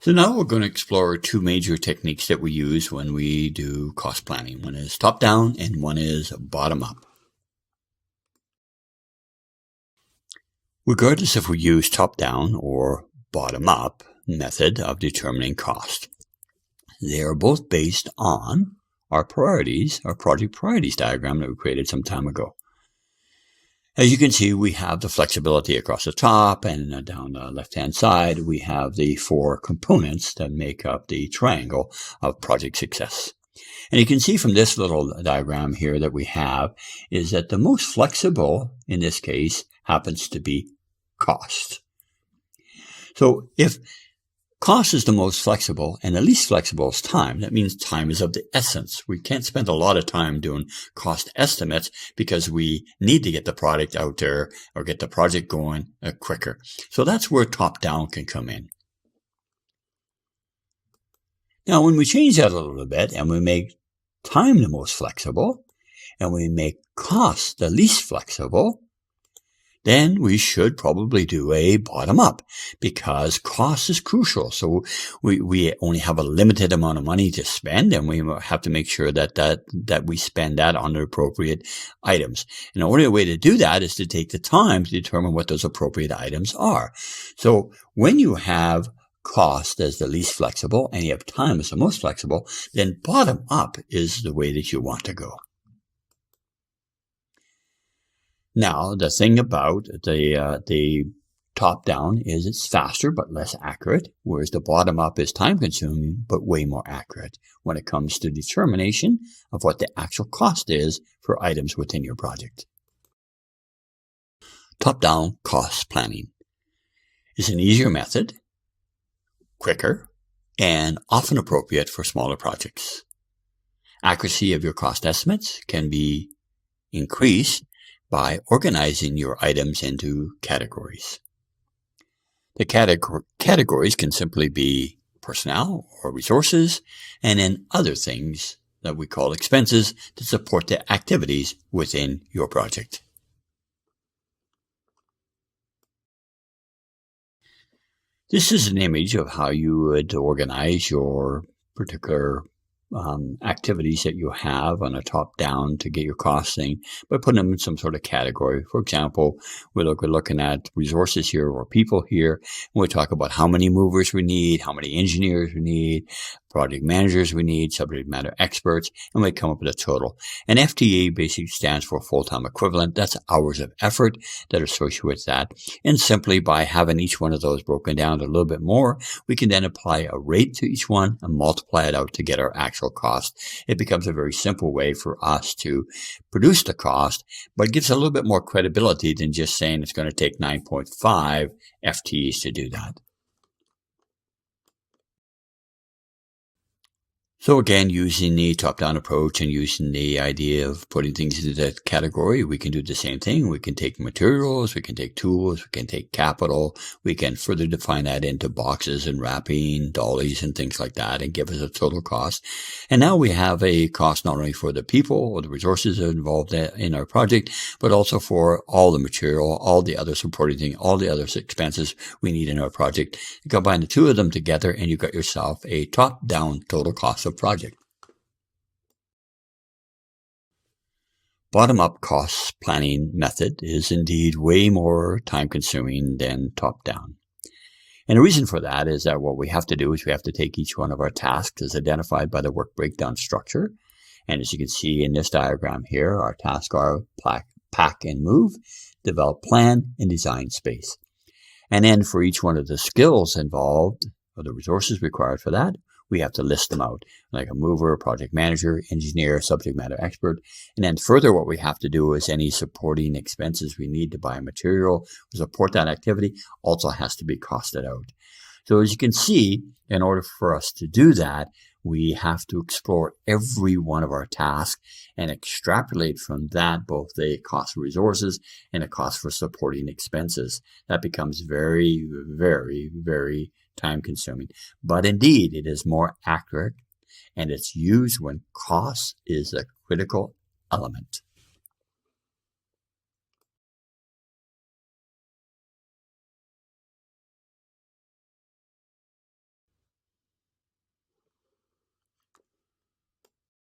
So now we're going to explore two major techniques that we use when we do cost planning. One is top-down and one is bottom-up. Regardless if we use top-down or bottom-up method of determining cost, they are both based on our priorities, our project priorities diagram that we created some time ago. As you can see, we have the flexibility across the top, and down the left-hand side, we have the four components that make up the triangle of project success. And you can see from this little diagram here that we have is that the most flexible, in this case, happens to be cost. So if cost is the most flexible and the least flexible is time, that means time is of the essence. We can't spend a lot of time doing cost estimates because we need to get the product out there or get the project going quicker. So that's where top-down can come in. Now, when we change that a little bit and we make time the most flexible and we make cost the least flexible, then we should probably do a bottom-up because cost is crucial. So we only have a limited amount of money to spend, and we have to make sure that we spend that on the appropriate items. And the only way to do that is to take the time to determine what those appropriate items are. So when you have cost as the least flexible and you have time as the most flexible, then bottom-up is the way that you want to go. Now, the thing about the top-down is it's faster but less accurate, whereas the bottom-up is time-consuming but way more accurate when it comes to determination of what the actual cost is for items within your project. Top-down cost planning is an easier method, quicker, and often appropriate for smaller projects. Accuracy of your cost estimates can be increased by organizing your items into categories. The categories can simply be personnel or resources, and then other things that we call expenses to support the activities within your project. This is an image of how you would organize your particular activities that you have on a top-down to get your costing by putting them in some sort of category. For example, we're looking at resources here or people here, and we talk about how many movers we need, how many engineers we need, project managers we need, subject matter experts, and we come up with a total. And FTE basically stands for full-time equivalent. That's hours of effort that are associated with that. And simply by having each one of those broken down a little bit more, we can then apply a rate to each one and multiply it out to get our actual cost. It becomes a very simple way for us to produce the cost, but it gives a little bit more credibility than just saying it's going to take 9.5 FTEs to do that. So again, using the top-down approach and using the idea of putting things into that category, we can do the same thing. We can take materials, we can take tools, we can take capital. We can further define that into boxes and wrapping, dollies and things like that and give us a total cost. And now we have a cost not only for the people or the resources involved in our project, but also for all the material, all the other supporting things, all the other expenses we need in our project. You combine the two of them together and you've got yourself a top-down total cost of project. Bottom-up cost planning method is indeed way more time-consuming than top-down. And the reason for that is that what we have to do is we have to take each one of our tasks as identified by the work breakdown structure. And as you can see in this diagram here, our tasks are pack and move, develop plan, and design space. And then for each one of the skills involved, or the resources required for that, we have to list them out, like a mover, project manager, engineer, subject matter expert. And then further, what we have to do is any supporting expenses we need to buy material to support that activity also has to be costed out. So as you can see, in order for us to do that, we have to explore every one of our tasks and extrapolate from that both the cost of resources and the cost for supporting expenses. That becomes very, very, very time consuming. But indeed, it is more accurate and it's used when cost is a critical element.